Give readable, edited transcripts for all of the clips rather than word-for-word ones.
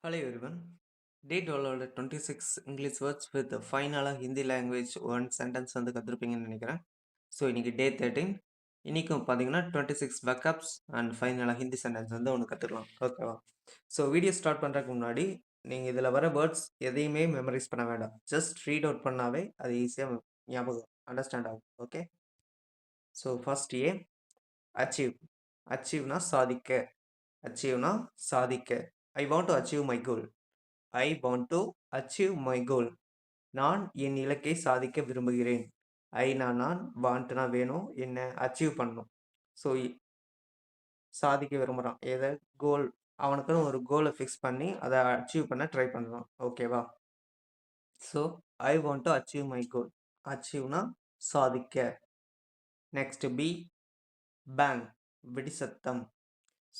Hello everyone. Day 12 26 English words with the final Hindi language one sentence வந்து கற்றுப்பீங்கன்னு நினைக்கிறேன். So இன்னைக்கு டே 13. இன்னைக்கும் பார்த்தீங்கன்னா 26 பேக்கப்ஸ் அண்ட் ஃபைனலாக ஹிந்தி சென்டென்ஸ் வந்து ஒன்று கற்றுக்கலாம். ஓகேவா? ஸோ வீடியோ ஸ்டார்ட் பண்ணுறதுக்கு முன்னாடி நீங்கள் இதில் வர வேர்ட்ஸ் எதையுமே மெமரைஸ் பண்ண வேண்டாம். ஜஸ்ட் ரீட் அவுட் பண்ணாவே அது ஈஸியாக ஞாபகம் அண்டர்ஸ்டாண்ட் ஆகும். ஓகே. ஸோ ஃபர்ஸ்ட் ஏ அச்சீவ். அச்சீவ்னா சாதிக்க. அச்சீவ்னா சாதிக்க. ஐ want to achieve my goal. I want to achieve my கோல். நான் என் இலக்கை சாதிக்க விரும்புகிறேன். நான் வாண்ட்னா வேணும், என்ன அச்சீவ் பண்ணணும். ஸோ சாதிக்க விரும்புகிறான். எதை கோல், அவனுக்குன்னு ஒரு கோலை ஃபிக்ஸ் பண்ணி அதை அச்சீவ் பண்ண ட்ரை பண்ணுறான். ஓகேவா? So I want to achieve my goal. அச்சீவ்னா சாதிக்க. நெக்ஸ்ட் பி பேங், வெடி சத்தம்.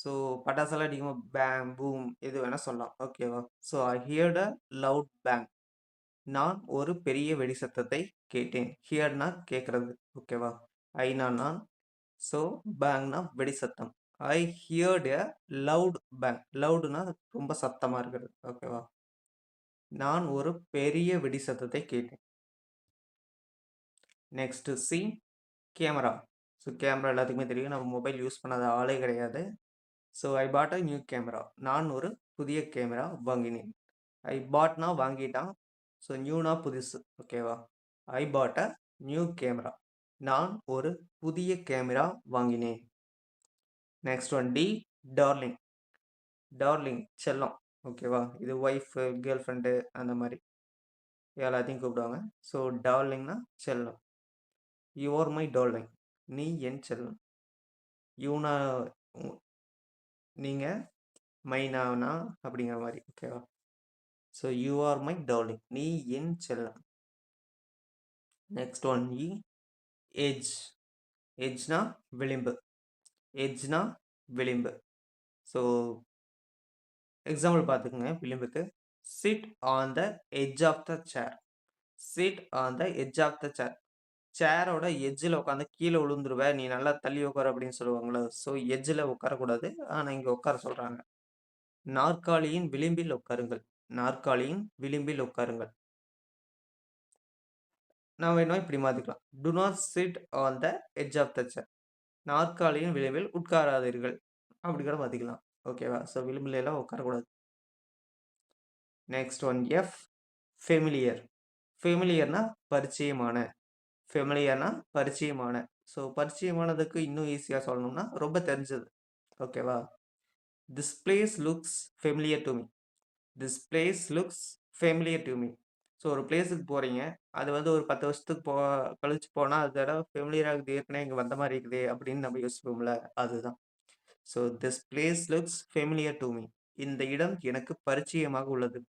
ஸோ பட்டாசெல்லாம் அடிக்கும் பேங் பூம் எது வேணால் சொல்லலாம். ஓகேவா? So I heard a loud bang. நான் ஒரு பெரிய வெடி சத்தத்தை கேட்டேன். ஹியர்னா கேட்கறது. ஓகேவா? நான். ஸோ பேங்னா வெடி சத்தம். ஐ ஹியர்ட் எ லவுட் பேங். லவுடுனா ரொம்ப சத்தமாக இருக்கிறது. ஓகேவா? நான் ஒரு பெரிய வெடி சத்தத்தை கேட்டேன். Next C camera. So camera எல்லாத்துக்குமே தெரியும், நம்ம மொபைல் யூஸ் பண்ணாத ஆளே கிடையாது. So I bought a new camera. நான் ஒரு புதிய கேமரா வாங்கினேன். ஐ பாட்னா வாங்கிட்டான். ஸோ நியூனா புதுசு. ஓகேவா? I bought a new camera. நான் ஒரு புதிய கேமரா வாங்கினேன். Next one D darling. Darling செல்லம். ஓகேவா? இது ஒய்ஃபு, கேர்ள் ஃப்ரெண்டு அந்த மாதிரி எல்லாத்தையும் கூப்பிடுவாங்க. ஸோ டார்லிங்னா செல்லம். You are my darling. நீ என் செல்லம். யூனா நீங்கள், மைனானா அப்படிங்கிற மாதிரி. ஓகேவா? So you are my darling. நீ என் செல்லம். Next one E edge. எஜ்னா விளிம்பு. எஜ்னா விளிம்பு. ஸோ எக்ஸாம்பிள் பார்த்துக்குங்க விளிம்புக்கு. Sit on the edge of the chair. Sit on the edge of the chair. சேரோட எட்ஜில் உட்காந்து கீழே விழுந்துருவ, நீ நல்லா தள்ளி உட்கார அப்படின்னு சொல்லுவாங்களே. ஸோ எட்ஜில் உட்காரக்கூடாது, ஆனால் இங்கே உட்கார சொல்கிறாங்க. நாற்காலியின் விளிம்பில் உட்காருங்கள். நாற்காலியின் விளிம்பில் உட்காருங்கள். நான் வேணும் இப்படி மாற்றிக்கலாம். Do not sit on the edge of the chair. நாற்காலியின் விளிம்பில் உட்காராதீர்கள் அப்படி கூட மாற்றிக்கலாம். ஓகேவா? ஸோ விளிம்பில் எல்லாம் உட்காரக்கூடாது. Next one F familiar. ஃபெமிலியர்னா பரிச்சயமான. ஃபெமிலியர்னா பரிச்சயமான. ஸோ பரிச்சயமானதுக்கு இன்னும் ஈஸியாக சொல்லணும்னா ரொம்ப தெரிஞ்சது. ஓகேவா? This place looks familiar to me. This place looks familiar to me. So ஒரு பிளேஸுக்கு போகிறீங்க, அது வந்து ஒரு 10 வருஷத்துக்கு கழிச்சு போனால் அது தடவை ஃபெமிலியர் ஆகுது, ஏற்கனவே இங்கே வந்த மாதிரி இருக்குது அப்படின்னு நம்ம யோசிப்போம்ல, அதுதான். So this place looks familiar to me. இந்த இடம் எனக்கு பரிச்சயமாக உள்ளது.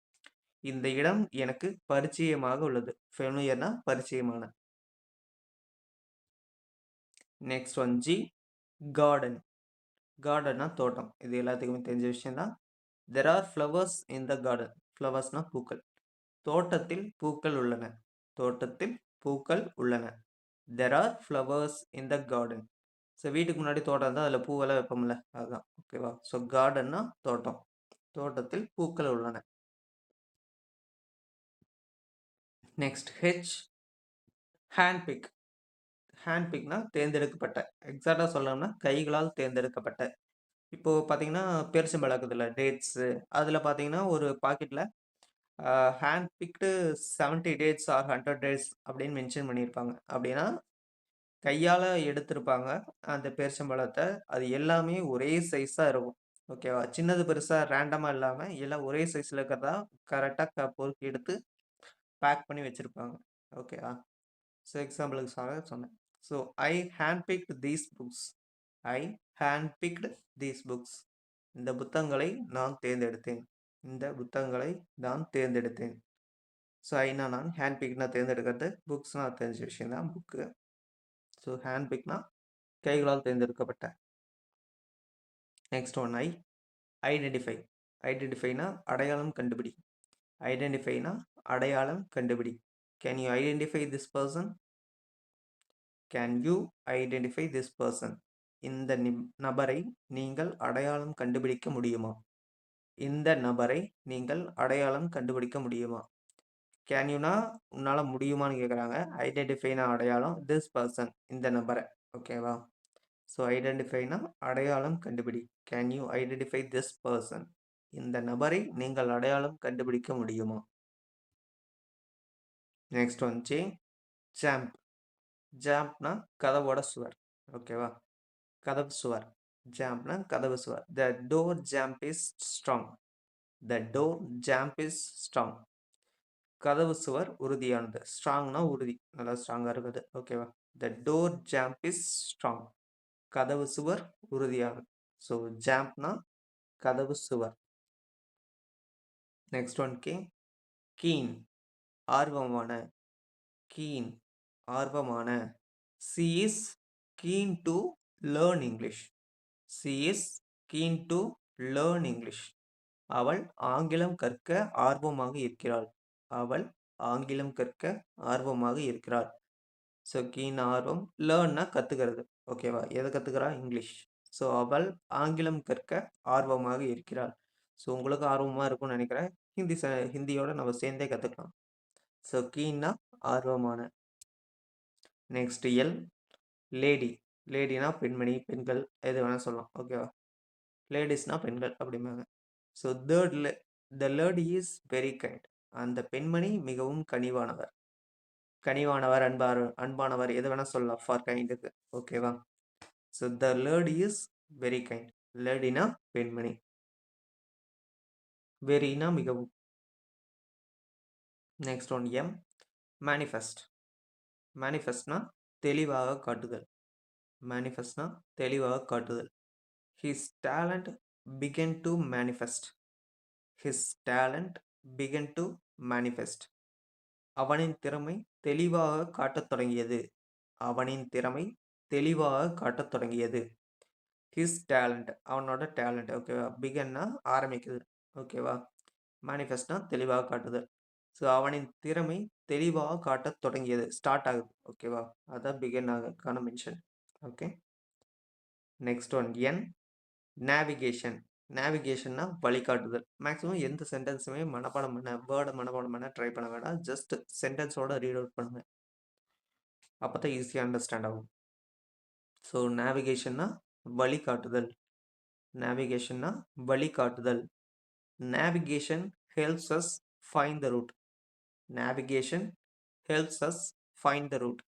இந்த இடம் எனக்கு பரிச்சயமாக உள்ளது. ஃபெமிலியர்னா பரிச்சயமான. Next one G garden. கார்டன்னா தோட்டம். இது எல்லாத்துக்குமே தெரிஞ்ச விஷயம் தான். There are flowers in the garden. ஃப்ளவர்ஸ்னா பூக்கள். தோட்டத்தில் பூக்கள் உள்ளன. தோட்டத்தில் பூக்கள் உள்ளன. There are flowers in the garden. So வீட்டுக்கு முன்னாடி தோட்டம் தான், அதில் பூவெல்லாம் வைப்போம்ல, அதுதான். ஓகேவா? ஸோ கார்டன்னா தோட்டம். தோட்டத்தில் பூக்கள் உள்ளன. Next H hand pick. Hand பிக்னா தேர்ந்தெடுக்கப்பட்ட. எக்ஸாக்டாக சொல்லணும்னா கைகளால் தேர்ந்தெடுக்கப்பட்ட. இப்போ பார்த்தீங்கன்னா பேரிச்சம்பழம் இருக்குதுல்ல, டேட்ஸு, அதில் பார்த்தீங்கன்னா ஒரு பாக்கெட்டில் hand picked 70 dates R 100 dates அப்படின்னு மென்ஷன் பண்ணியிருப்பாங்க. அப்படின்னா கையால் எடுத்திருப்பாங்க அந்த பேரிச்சம்பழத்தை. அது எல்லாமே ஒரே சைஸாக இருக்கும். ஓகேவா? சின்னது பெருசாக ரேண்டமாக இல்லாமல் எல்லாம் ஒரே சைஸில் இருக்கிறதா கரெக்டாக பொறுக்கி எடுத்து பேக் பண்ணி வச்சுருப்பாங்க. ஓகேவா? ஸோ எக்ஸாம்பிளுக்கு சொன்னேன். So I hand picked these books. I hand picked these books. இந்த புத்தகங்களை நான் தேர்ந்தெடுத்தேன். இந்த புத்தகங்களை நான் தேர்ந்தெடுத்தேன். ஸோ நான் ஹேண்ட் பிக்னா தேர்ந்தெடுக்கிறது, புக்ஸ்னா தெரிஞ்ச விஷயம் தான் புக்கு. ஸோ ஹேண்ட் பிக்னா கைகளால் தேர்ந்தெடுக்கப்பட்ட. Next one I identify. ஐடென்டிஃபைனா அடையாளம் கண்டுபிடி. ஐடென்டிஃபைனா அடையாளம் கண்டுபிடி. Can you identify this person? Can you identify this person? இந்த நபரை நீங்கள் அடையாளம் கண்டுபிடிக்க முடியுமா? இந்த நபரை நீங்கள் அடையாளம் கண்டுபிடிக்க முடியுமா? கேன் யூனா உன்னால முடியுமான்னு கேட்குறாங்க. ஐடென்டிஃபைனா அடையாளம், திஸ் பர்சன் இந்த நபரை. ஓகேவா? ஸோ ஐடென்டிஃபைனா அடையாளம் கண்டுபிடி. Can you identify this person? இந்த நபரை நீங்கள் அடையாளம் கண்டுபிடிக்க முடியுமா? நெக்ஸ்ட் வந்துச்சு ஜாம்ப். ஜாம்ப்னா கதவோட சுவர். ஓகேவா? கதவு சுவர். ஜாம்ப்னா கதவு சுவர். The door jamb is strong. The door jamb is strong. கதவு சுவர் உறுதியானது. ஸ்ட்ராங்னா உறுதி, நல்லா ஸ்ட்ராங்கா இருக்குது. ஓகேவா? The door jamb is strong. கதவு சுவர் உறுதியானது. ஸோ ஜாம்ப்னா கதவு சுவர். நெக்ஸ்ட் ஒன் கீன் ஆர்வமான. கீன் ஆர்வமான. She is keen to learn English. She is keen to learn English. அவள் ஆங்கிலம் கற்க ஆர்வமாக இருக்கிறாள். அவள் ஆங்கிலம் கற்க ஆர்வமாக இருக்கிறாள். ஸோ கீன் ஆர்வம், லேர்ன்னா கற்றுக்கிறது. ஓகேவா? எதை கற்றுக்கிறா? இங்கிலீஷ். ஸோ அவள் ஆங்கிலம் கற்க ஆர்வமாக இருக்கிறாள். ஸோ உங்களுக்கு ஆர்வமாக இருக்கும்னு நினைக்கிறேன். ஹிந்தியோட நம்ம சேர்ந்தே கற்றுக்கலாம். ஸோ கீன்னா ஆர்வமான. Next lady. லேடினா பெண்மணி, பெண்கள் எது வேணால் சொல்லலாம். ஓகேவா? லேடிஸ்னா பெண்கள் அப்படிம்பாங்க. So the lady is very kind. அந்த பெண்மணி மிகவும் கனிவானவர். கனிவானவர், அன்பானவர் எது வேணால் சொல்லலாம் ஃபார் கைண்டுக்கு. ஓகேவா? So the lady is very kind. லேடினா பெண்மணி, வெரினா மிகவும். Next one manifest. மேனிஃபெஸ்ட்னா தெளிவாக காட்டுதல். மேனிஃபெஸ்ட்னா தெளிவாக காட்டுதல். His talent began to manifest. His talent began to manifest. அவனின் திறமை தெளிவாக காட்டத் தொடங்கியது. அவனின் திறமை தெளிவாக காட்டத் தொடங்கியது. ஹிஸ் டேலண்ட் அவனோட டேலண்ட். ஓகேவா? பிகன்னா ஆரம்பிக்குது. ஓகேவா? மேனிஃபெஸ்ட்னா தெளிவாக காட்டுதல். ஸோ அவனின் திறமை தெளிவாக காட்டத் தொடங்கியது. ஸ்டார்ட் ஆகுது. ஓகேவா? அதான் பிகன் ஆகிறதுக்கான mention. Okay. Next one navigation. நேவிகேஷன்னா வழிகாட்டுதல். மேக்ஸிமம் எந்த சென்டென்ஸுமே மனப்பாடம் பண்ண, வேர்டை மனப்பாடம் பண்ண ட்ரை பண்ண வேண்டாம். ஜஸ்ட் சென்டென்ஸோட ரீட் அவுட் பண்ணுங்க. அப்போ தான் ஈஸியாக அண்டர்ஸ்டாண்ட் ஆகும். ஸோ நேவிகேஷன்னா வழிகாட்டுதல். நேவிகேஷன்னா வழிகாட்டுதல். Navigation helps us find the route. Navigation helps us find the route.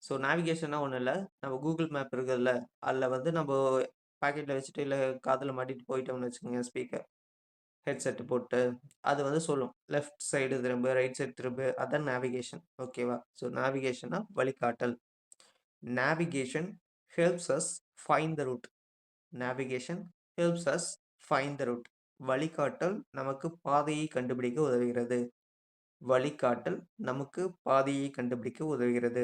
So நேவிகேஷன்னா ஒன்றும் இல்லை, நம்ம கூகுள் மேப் இருக்குதுல்ல, அதில் வந்து நம்ம பாக்கெட்டில் வச்சுட்டு இல்லை காதில் மாட்டிட்டு போயிட்டோம்னு வச்சுக்கோங்க, ஸ்பீக்கர் ஹெட்செட் போட்டு, அது வந்து சொல்லும் லெஃப்ட் சைடு திரும்ப, ரைட் சைடு திரும்ப. அதான் நேவிகேஷன். ஓகேவா? ஸோ நேவிகேஷன்னா வழிகாட்டல். Navigation helps us find the route. Navigation helps us find the route. வழிகாட்டல் நமக்கு பாதையை கண்டுபிடிக்க உதவுகிறது. வழிகாட்டல் நமக்கு பாதையை கண்டுபிடிக்க உதவுகிறது.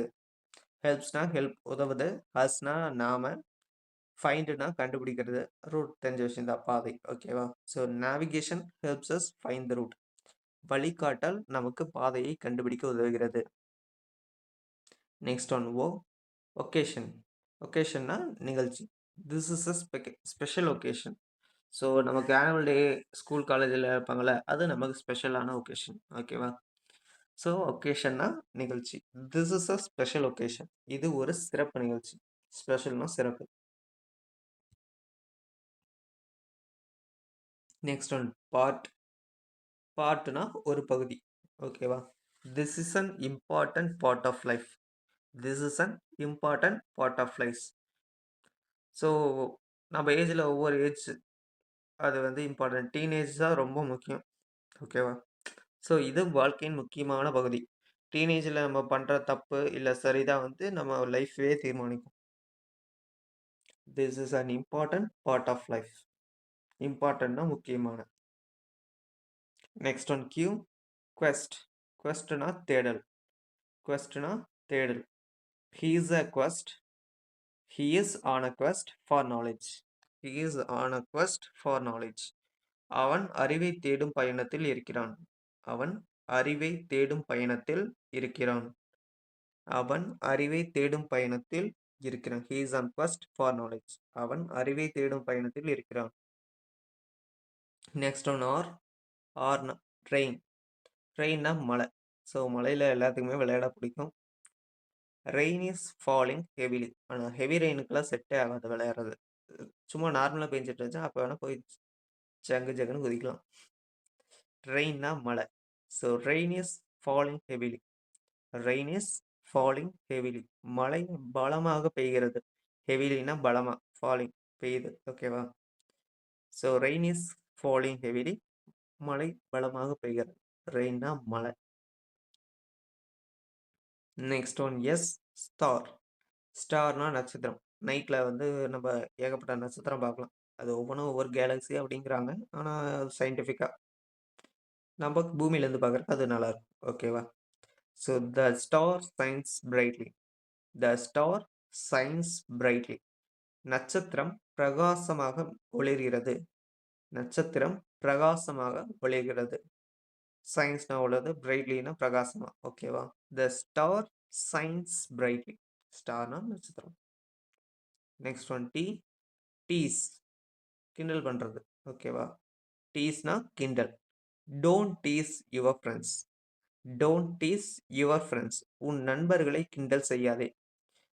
ஹெல்ப்ஸ்னா ஹெல்ப், உதவுது. ஹஸ்னா நாம, ஃபைண்டுனா கண்டுபிடிக்கிறது. ரூட் தெரிஞ்ச விஷயம் தான், பாதை. ஓகேவா? So navigation helps us find the route. வழிகாட்டல் நமக்கு பாதையை கண்டுபிடிக்க உதவுகிறது. Next one occasion. ஒகேஷன்னா நிகழ்ச்சி. This is a special occasion. So நமக்கு ஆனுவல் டே ஸ்கூல் காலேஜில் இருப்பாங்கள்ல, அது நமக்கு ஸ்பெஷலான ஒகேஷன். ஓகேவா? ஸோ ஒகேஷன்னா நிகழ்ச்சி. This is a special occasion. இது ஒரு சிறப்பு நிகழ்ச்சி. ஸ்பெஷல்னா சிறப்பு. நெக்ஸ்ட் ஒன் பார்ட்னா ஒரு பகுதி. ஓகேவா? This is an important part of life. This is an important part of life. So நம்ம ஏஜில் ஒவ்வொரு ஏஜ் அது வந்து இம்பார்ட்டன்ட். டீனேஜ் தான் ரொம்ப முக்கியம். ஓகேவா? ஸோ இது வாழ்க்கையின் முக்கியமான பகுதி. டீனேஜில் நம்ம பண்ணுற தப்பு இல்லை சரிதான் வந்து நம்ம லைஃபே தீர்மானிக்கும். This is an important part of life. இம்பார்ட்டன்ட்னா முக்கியமான. Next one quest. குவெஸ்ட்னா தேடல். குவெஸ்ட்னா தேடல். He is a quest. He is on a quest for knowledge. He is on a quest for knowledge. அவன் அறிவை தேடும் பயணத்தில் இருக்கிறான். அவன் அறிவை தேடும் பயணத்தில் இருக்கிறான். அவன் அறிவை தேடும் பயணத்தில் இருக்கிறான். He is on quest for knowledge. அவன் அறிவை தேடும் பயணத்தில் இருக்கிறான். நெக்ஸ்ட் ஒன் ஆர்னா ரெயின். ரெயின்னா மழை. ஸோ மழையில் எல்லாத்துக்குமே விளையாட பிடிக்கும். Rain is falling heavily. ஆனால் ஹெவி ரெயினுக்குலாம் செட்டே ஆகாது விளையாடுறது. சும்மா நார்மலாக பெஞ்சிட்டு இருந்துச்சா அப்போ வேணால் போய் ஜங்குன்னு குதிக்கலாம். ரெயின்னா மழை. So rain is falling heavily. Rain is falling heavily. மழை பலமாக பெய்கிறது. ஹெவிலினா பலமாக, ஃபாலிங் பெய்யுது. ஓகேவா? So rain is falling heavily. மழை பலமாக பெய்கிறது. ரெயின்னா மழை. Next one S star. ஸ்டார்னா நட்சத்திரம். நைட்டில் வந்து நம்ம ஏகப்பட்ட நட்சத்திரம் பார்க்கலாம். அது ஒவ்வொன்றும் ஒவ்வொரு கேலக்ஸி அப்படிங்கிறாங்க. ஆனால் சயின்டிஃபிக்காக நம்ம பூமியிலேருந்து பார்க்குறக்கு அது நல்லாயிருக்கும். ஓகேவா? ஸோ த ஸ்டார் சைன்ஸ் பிரைட்லி. த ஸ்டார் சைன்ஸ் பிரைட்லி. நட்சத்திரம் பிரகாசமாக ஒளிர்கிறது. நட்சத்திரம் பிரகாசமாக ஒளிர்கிறது. சயின்ஸ்னா உள்ளது, பிரைட்லினா பிரகாசமா. ஓகேவா? The star shines brightly. ஸ்டார்னா நட்சத்திரம். Next one tease. கிண்டல் பண்ணுறது. ஓகேவா? டீஸ்னா கிண்டல். Don't tease your friends. Don't tease your friends. உன் நண்பர்களை கிண்டல் செய்யாதே.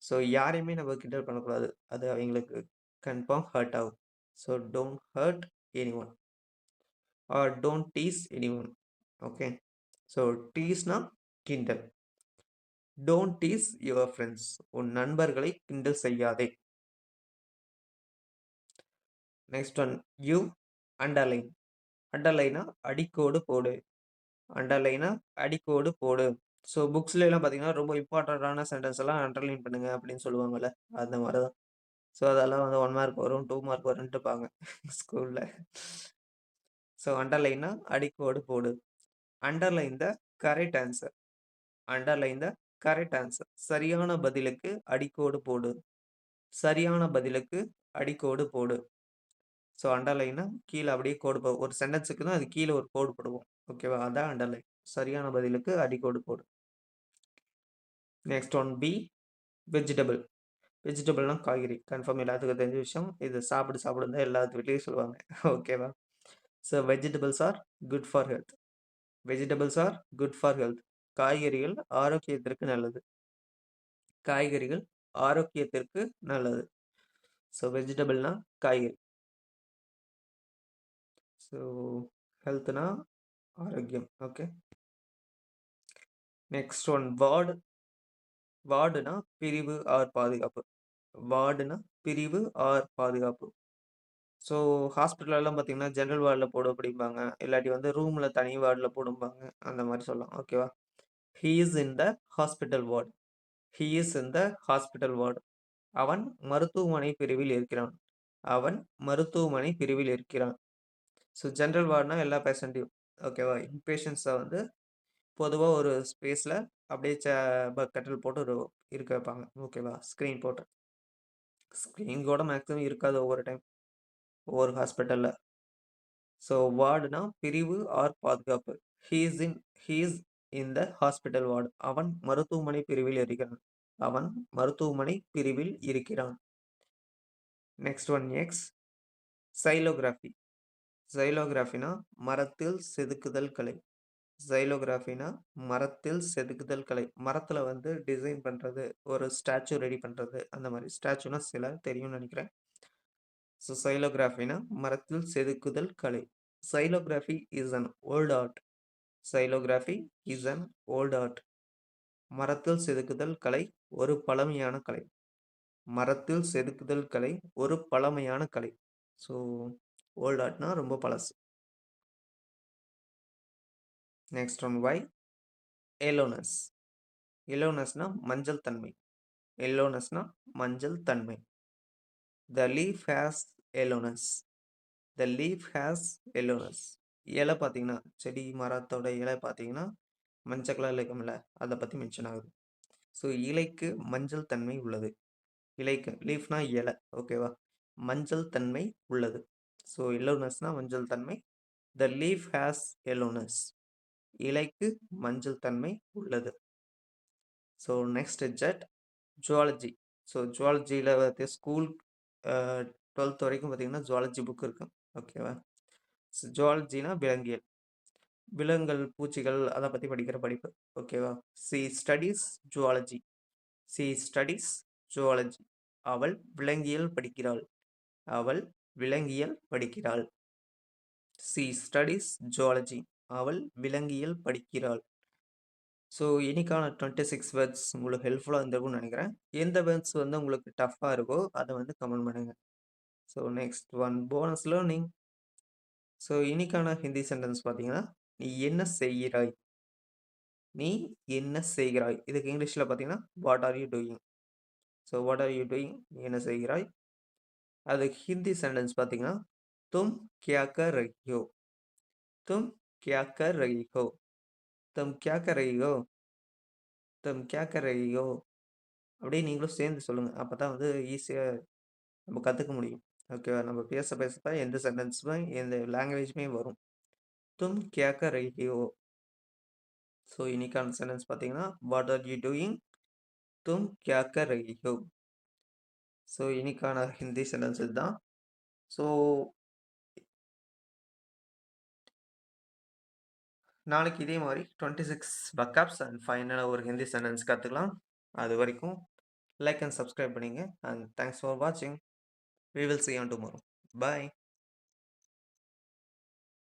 ஸோ யாரையுமே நம்ம கிண்டல் பண்ணக்கூடாது. அது அவங்களுக்கு கன்ஃபார்ம் ஹர்ட் ஆகும். So don't hurt anyone or don't tease anyone. Okay. So டீஸ்னா கிண்டல். Don't tease your friends. உன் நண்பர்களை கிண்டல் செய்யாதே. Next one U underline. அண்டர்லைனா அடிக்கோடு போடு. அண்டர்லைனா அடிக்கோடு போடு. ஸோ புக்ஸ்ல எல்லாம் பார்த்தீங்கன்னா ரொம்ப இம்பார்ட்டண்ட்டான சென்டென்ஸ் எல்லாம் அண்டர்லைன் பண்ணுங்க அப்படின்னு சொல்லுவாங்கல்ல, அந்த மாதிரி தான். ஸோ அதெல்லாம் வந்து 1 மார்க் வரும், 2 மார்க் வரும்ன்ட்டுப்பாங்க ஸ்கூலில். ஸோ அண்டர்லைனா அடிக்கோடு போடு. Underline the correct answer. Underline the correct answer. சரியான பதிலுக்கு அடிக்கோடு போடு. சரியான பதிலுக்கு அடிக்கோடு போடு. ஸோ அண்டர்லைனா கீழே அப்படியே கோடு போ, ஒரு சென்டென்ஸுக்கு தான் அது கீழே ஒரு கோடு போடுவோம். ஓகேவா? அதான் அண்டர்லைன். சரியான பதிலுக்கு அடிக்கோடு போடு. Next one B vegetable. வெஜிடபிள்னா காய்கறி. கன்ஃபார்ம் எல்லாத்துக்கும் தெரிஞ்ச விஷயம். இது சாப்பிடுன்னு தான் எல்லாத்து வீட்லேயும் சொல்லுவாங்க. ஓகேவா? So vegetables are good for health. Vegetables are good for health. காய்கறிகள் ஆரோக்கியத்திற்கு நல்லது. காய்கறிகள் ஆரோக்கியத்திற்கு நல்லது. ஸோ வெஜிடபிள்னா காய்கறி. ஸோ ஹெல்த்னா ஆரோக்கியம். ஓகே. Next one ward. வார்டுனா பிரிவு ஆர் பாதுகாப்பு. வார்டுனா பிரிவு ஆர் பாதுகாப்பு. ஸோ ஹாஸ்பிட்டலெல்லாம் பார்த்தீங்கன்னா ஜென்ரல் வார்டில் போடு அப்படிம்பாங்க. இல்லாட்டி வந்து ரூமில் தனி வார்டில் போடும்பாங்க. அந்த மாதிரி சொல்லலாம். ஓகேவா? He is in the hospital ward. He is in the hospital ward. அவன் மருத்துவமனை பிரிவில் இருக்கிறான். அவன் மருத்துவமனை பிரிவில் இருக்கிறான். ஸோ ஜென்ரல் வார்டுனா எல்லா பேஷண்ட்டையும். ஓகேவா? இன்பேஷண்ட்ஸை வந்து பொதுவாக ஒரு ஸ்பேஸில் அப்படியே கட்டில் போட்டு ஒரு இருக்க வைப்பாங்க. ஓகேவா? ஸ்க்ரீன் போட்டு. ஸ்க்ரீன் கூட மேக்ஸிமம் இருக்காது ஒவ்வொரு டைம், ஒவ்வொரு ஹாஸ்பிட்டலில். ஸோ வார்டுனா பிரிவு ஆர் பாதுகாப்பு. He's in the hospital ward. அவன் மருத்துவமனை பிரிவில் இருக்கிறான். அவன் மருத்துவமனை பிரிவில் இருக்கிறான். Next one X xylography. சைலோகிராஃபினா மரத்தில் செதுக்குதல் கலை. சைலோகிராஃபினா மரத்தில் செதுக்குதல் கலை. மரத்தில் வந்து டிசைன் பண்ணுறது, ஒரு ஸ்டாச்சு ரெடி பண்ணுறது, அந்த மாதிரி. ஸ்டாச்சுனா சில தெரியும்னு நினைக்கிறேன். ஸோ சைலோகிராஃபினா மரத்தில் செதுக்குதல் கலை. Xylography is an old art. Xylography is an old art. மரத்தில் செதுக்குதல் கலை ஒரு பழமையான கலை. மரத்தில் செதுக்குதல் கலை ஒரு பழமையான கலை. ஸோ ஓல்ட் ஆர்ட்னா ரொம்ப பழசு. நெக்ஸ்ட் ஒன் வை எல்லோனஸ். எல்லோனஸ்னா மஞ்சள் தன்மை. எல்லோனஸ்னா மஞ்சள் தன்மை. The leaf has yellowness. The leaf has yellowness. இலை பார்த்தீங்கன்னா, செடி மரத்தோட இலை பார்த்தீங்கன்னா மஞ்சள் கலரில் இருக்கும்ல, அதை பற்றி மென்ஷன் ஆகுது. ஸோ இலைக்கு மஞ்சள் தன்மை உள்ளது. இலைக்கு, லீஃப்னா இலை. ஓகேவா? மஞ்சள் தன்மை உள்ளது. ஸோ எல்லோனஸ்னா மஞ்சள் தன்மை. The leaf has yellowness. இலைக்கு மஞ்சள் தன்மை உள்ளது. So next Z zoology. So ஜுவாலஜியில் வந்து ஸ்கூல் 12th வரைக்கும் பார்த்தீங்கன்னா ஜுவாலஜி புக் இருக்கும். ஓகேவா? ஜுவாலஜினா விலங்கியல். விலங்குகள், பூச்சிகள் அத பத்தி படிக்கிற படிப்பு. ஓகேவா? She studies zoology. She studies zoology. அவள் விலங்கியல் படிக்கிறாள். அவள் விலங்கியல் படிக்கிறாள். She studies zoology. அவள் விலங்கியல் படிக்கிறாள். ஸோ இன்னைக்கான 26 வேர்ட்ஸ் உங்களுக்கு ஹெல்ப்ஃபுல்லா இருந்திருக்கும்னு நினைக்கிறேன். எந்த வேர்ட்ஸ் வந்து உங்களுக்கு டஃப்பா இருக்கோ அத வந்து கமெண்ட் பண்ணுங்க. So next one bonus learning. So இன்னைக்கான ஹிந்தி சென்டென்ஸ் பார்த்தீங்கன்னா, "நீ என்ன செய்கிறாய்?" நீ என்ன செய்கிறாய்? இதுக்கு இங்கிலீஷ்ல பார்த்தீங்கன்னா, what are you doing? So what are you doing? நீ என்ன செய்கிறாய்? அதுக்கு ஹிந்தி சென்டென்ஸ் பார்த்தீங்கன்னா, தும் கியா கர் ரஹி ஹோ? தும் கியா கர் ரஹி ஹோ? தும் கியா கர் ரஹி ஹோ? தும் கியா கர் ரஹி ஹோ? அப்படியே நீங்களும் சேர்ந்து சொல்லுங்க. அப்பதான் வந்து ஈஸியா நம்ம கத்துக்க முடியும். ஓகேவா? நம்ம பேச பேச தான் எந்த சென்டென்ஸுமே, எந்த லாங்குவேஜுமே வரும். தும் கியா கர் ரஹி ஹோ? ஸோ இன்னைக்கான சென்டென்ஸ் பார்த்தீங்கன்னா, வாட் ஆர் யூ டூயிங்? தும் கியா கர் ரஹி ஹோ? ஸோ இன்னைக்கான ஹிந்தி சென்டென்ஸ் இதுதான். ஸோ நாளைக்கு இதே மாரி 26 பக்கப்ஸ் அண்ட் ஃபைனலா ஒரு ஹிந்தி சென்டென்ஸ் கத்துக்கலாம். அது வரைக்கும் லைக் அண்ட் சப்ஸ்கிரைப் பண்ணிங்க. அண்ட் தேங்க்ஸ் ஃபார் வாட்சிங். We will see you on tomorrow. Bye.